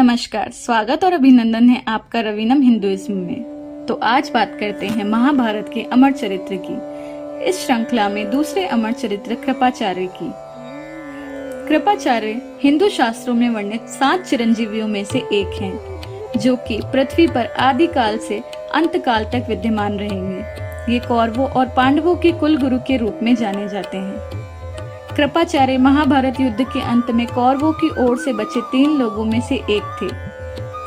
नमस्कार, स्वागत और अभिनंदन है आपका रवीनम हिंदुइज्म में। तो आज बात करते हैं महाभारत के अमर चरित्र की। इस श्रृंखला में दूसरे अमर चरित्र कृपाचार्य की। कृपाचार्य हिंदू शास्त्रों में वर्णित 7 चिरंजीवियों में से एक हैं, जो कि पृथ्वी पर आदि काल से अंत काल तक विद्यमान रहेंगे। ये कौरवों और पांडवों के कुल गुरु के रूप में जाने जाते हैं। कृपाचार्य महाभारत युद्ध के अंत में कौरवों की ओर से बचे 3 लोगों में से एक थे।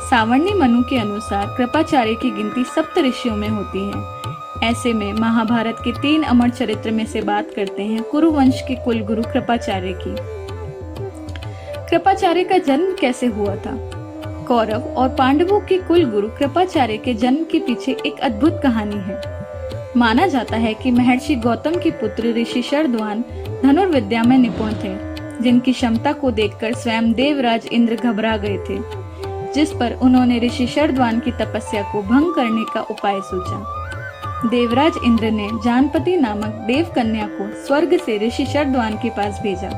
सावर्णी मनु के अनुसार कृपाचार्य की गिनती सप्त ऋषियों में होती है। ऐसे में महाभारत के 3 अमर चरित्र में से बात करते हैं कुरुवंश के कुल गुरु कृपाचार्य की। कृपाचार्य का जन्म कैसे हुआ था? कौरव और पांडवों के कुल गुरु कृपाचार्य के जन्म के पीछे एक अद्भुत कहानी है। माना जाता है कि महर्षि गौतम के पुत्र ऋषि शरद्वान धनुर्विद्या में निपुण थे, जिनकी क्षमता को देखकर स्वयं देवराज इंद्र घबरा गए थे, जिस पर उन्होंने ऋषि शरद्वान की तपस्या को भंग करने का उपाय सोचा। देवराज इंद्र ने जानपति नामक देव कन्या को स्वर्ग से ऋषि शरद्वान के पास भेजा,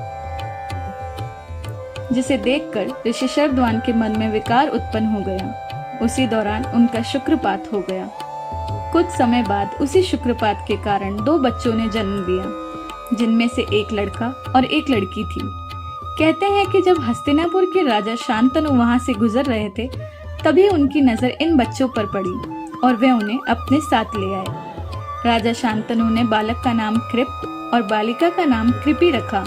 जिसे देखकर ऋषि शरद्वान के मन में विकार उत्पन्न हो गया। उसी दौरान उनका शुक्रपात हो गया। कुछ समय बाद उसी शुक्रपात के कारण 2 बच्चों ने जन्म दिया, जिनमें से एक लड़का और एक लड़की थी। कहते हैं कि जब हस्तिनापुर के राजा शांतनु वहां से गुजर रहे थे, तभी उनकी नजर इन बच्चों पर पड़ी और वे उन्हें अपने साथ ले आए। राजा शांतनु ने बालक का नाम कृप और बालिका का नाम कृपी रखा।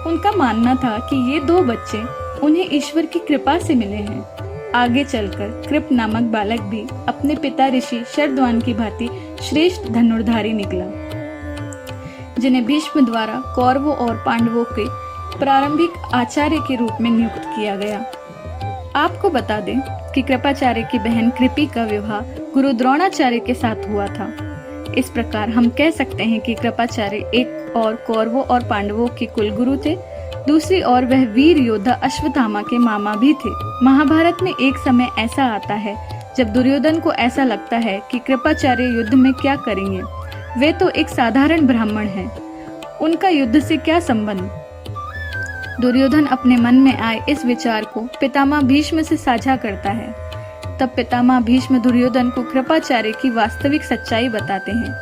उनका मानना था कि ये 2 बच्चे उन्हें ईश्वर की कृपा से मिले हैं। आगे चलकर कृप नामक बालक भी अपने पिता ऋषि शरद्वान की भांति श्रेष्ठ धनुर्धारी निकला, जिन्हें भीष्म द्वारा कौरवों और पांडवों के प्रारंभिक आचार्य के रूप में नियुक्त किया गया। आपको बता दें कि कृपाचार्य की बहन कृपी का विवाह गुरु द्रोणाचार्य के साथ हुआ था। इस प्रकार हम कह सकते हैं कि कृपाचार्य एक और कौरवों और पांडवों के कुल गुरु थे, दूसरी ओर वह वीर योद्धा अश्वत्थामा के मामा भी थे। महाभारत में एक समय ऐसा आता है जब दुर्योधन को ऐसा लगता है कि कृपाचार्य युद्ध में क्या करेंगे, वे तो एक साधारण ब्राह्मण हैं, उनका युद्ध से क्या संबंध। दुर्योधन अपने मन में आए इस विचार को पितामह भीष्म से साझा करता है। तब पितामह भीष्म दुर्योधन को कृपाचार्य की वास्तविक सच्चाई बताते हैं,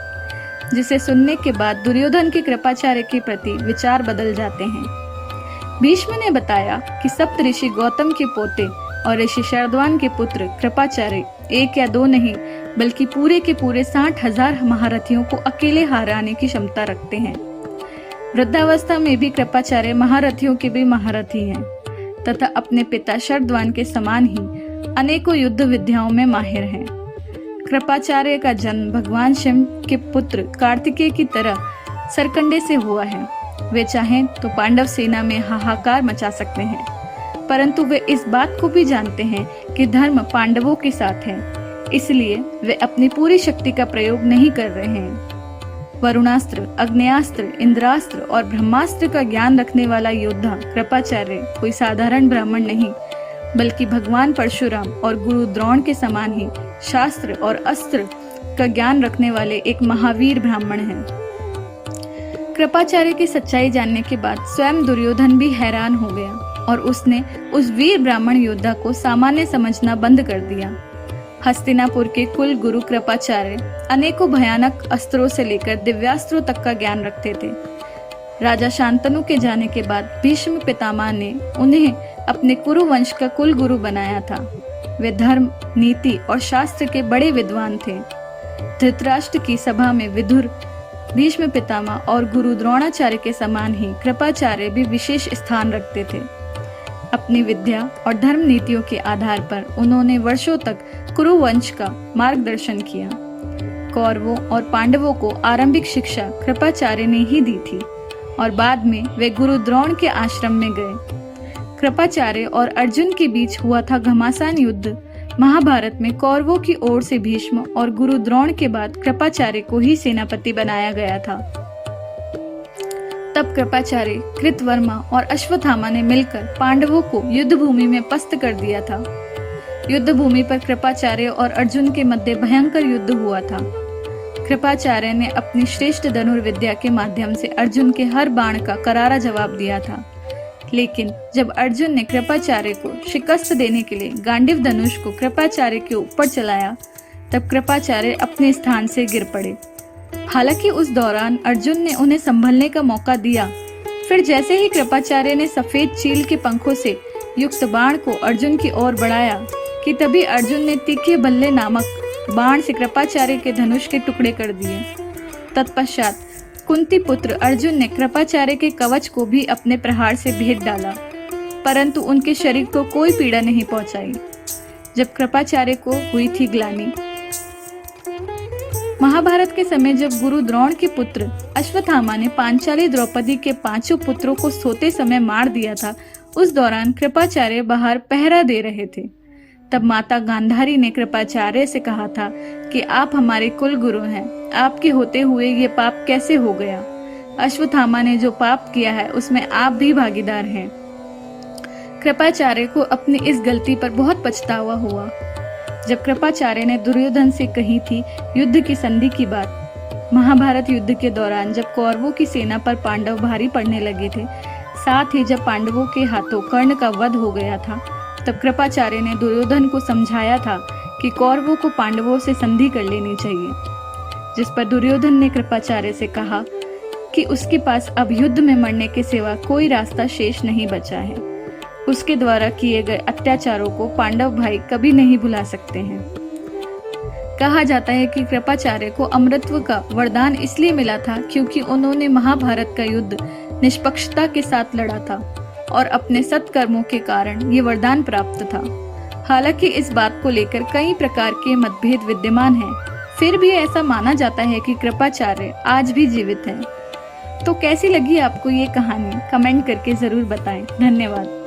जिसे सुनने के बाद दुर्योधन के कृपाचार्य के प्रति विचार बदल जाते हैं। भीष्म ने बताया कि सप्त ऋषि गौतम के पोते और ऋषि शरद्वान के पुत्र कृपाचार्य 1 या 2 नहीं, बल्कि पूरे के पूरे 60,000 महारथियों को अकेले हराने की क्षमता रखते हैं। वृद्धावस्था में भी कृपाचार्य महारथियों के भी महारथी हैं, तथा अपने पिता शरद्वान के समान ही अनेकों युद्ध विद्याओं में माहिर हैं। कृपाचार्य का जन्म भगवान शिव के पुत्र कार्तिकेय की तरह सरकंडे से हुआ है। वे चाहें तो पांडव सेना में हाहाकार मचा सकते हैं, परंतु वे इस बात को भी जानते हैं कि धर्म पांडवों के साथ है, इसलिए वे अपनी पूरी शक्ति का प्रयोग नहीं कर रहे हैं। वरुणास्त्र, अग्नेयास्त्र, इंद्रास्त्र और ब्रह्मास्त्र का ज्ञान रखने वाला योद्धा कृपाचार्य कोई साधारण ब्राह्मण नहीं, बल्कि भगवान परशुराम और गुरु द्रोण के समान ही शास्त्र और अस्त्र का ज्ञान रखने वाले एक महावीर ब्राह्मण हैं। कृपाचार्य की सच्चाई जानने के बाद स्वयं दुर्योधन भी हैरान हो गया और उसने उस वीर ब्राह्मण योद्धा को सामान्य समझना बंद कर दिया। हस्तिनापुर के कुल गुरु कृपाचार्य अनेकों भयानक अस्त्रों से लेकर दिव्यास्त्रों तक का ज्ञान रखते थे। राजा शांतनु के जाने के बाद भीष्म पितामह ने उन्हें अपने कुरुवंश का कुल गुरु बनाया था। वे धर्म, नीति और शास्त्र के बड़े विद्वान थे। धृतराष्ट्र की सभा में विदुर, भीष्म पितामह और गुरु द्रोणाचार्य के समान ही कृपाचार्य भी विशेष स्थान रखते थे। अपनी विद्या और धर्म नीतियों के आधार पर उन्होंने वर्षों तक कुरुवंश का मार्गदर्शन किया। कौरवों और पांडवों को आरंभिक शिक्षा कृपाचार्य ने ही दी थी और बाद में वे गुरु द्रोण के आश्रम में गए। कृपाचार्य और अर्जुन के बीच हुआ था घमासान युद्ध। महाभारत में कौरवों की ओर से भीष्म और गुरु द्रोण के बाद कृपाचार्य को ही सेनापति बनाया गया था। तब कृपाचार्य, कृतवर्मा और अश्वत्थामा ने मिलकर पांडवों को युद्ध भूमि में पस्त कर दिया था। युद्ध भूमि पर कृपाचार्य और अर्जुन के मध्य भयंकर युद्ध हुआ था। कृपाचार्य ने अपनी श्रेष्ठ धनुर्विद्या के माध्यम से अर्जुन के हर बाण का करारा जवाब दिया था। लेकिन जब अर्जुन ने कृपाचार्य को शिकस्त देने के लिए गांडीव धनुष को कृपाचार्य के ऊपर चलाया, तब कृपाचार्य अपने स्थान से गिर पड़े। हालांकि उस दौरान अर्जुन ने उन्हें संभलने का मौका दिया। फिर जैसे ही कृपाचार्य ने सफेद चील के पंखों से युक्त बाण को अर्जुन की ओर बढ़ाया कि तभी अर्जुन ने तीखे बल्ले नामक बाण से कृपाचार्य के धनुष के टुकड़े कर दिए। तत्पश्चात कुंती पुत्र अर्जुन ने कृपाचार्य के कवच को भी अपने प्रहार से भेद डाला, परंतु उनके शरीर को कोई पीड़ा नहीं पहुंचाई। जब कृपाचार्य को हुई थी ग्लानि। महाभारत के समय जब गुरु द्रोण के पुत्र अश्वत्थामा ने पांचाली द्रौपदी के 5 पुत्रों को सोते समय मार दिया था, उस दौरान कृपाचार्य बाहर पहरा दे रहे थे। तब माता गांधारी ने कृपाचार्य से कहा था कि आप हमारे कुल गुरु हैं, आपके होते हुए ये पाप कैसे हो गया? अश्वत्थामा ने जो पाप किया है उसमें आप भी भागीदार हैं। कृपाचार्य को अपनी इस गलती पर बहुत पछतावा हुआ। जब कृपाचार्य ने दुर्योधन से कही थी युद्ध की संधि की बात, महाभारत युद्ध के दौरान जब कौरवों की सेना पर पांडव भारी पड़ने लगे थे, साथ ही जब पांडवों के हाथों कर्ण का वध हो गया था, तब कृपाचार्य ने दुर्योधन को समझाया था कि कौरवों को पांडवों से संधि कर लेनी चाहिए, जिस पर दुर्योधन ने कृपाचार्य से कहा कि उसके पास अब युद्ध में मरने के सिवा कोई रास्ता शेष नहीं बचा है। उसके द्वारा किए गए अत्याचारों को पांडव भाई कभी नहीं भुला सकते हैं। कहा जाता है कि कृपाचार्य को अमरत्व का वरदान इसलिए मिला था क्योंकि उन्होंने महाभारत का युद्ध निष्पक्षता के साथ लड़ा था और अपने सत्कर्मों के कारण ये वरदान प्राप्त था। हालांकि इस बात को लेकर कई प्रकार के मतभेद विद्यमान हैं, फिर भी ऐसा माना जाता है कि कृपाचार्य आज भी जीवित हैं। तो कैसी लगी आपको ये कहानी? कमेंट करके जरूर बताएं। धन्यवाद।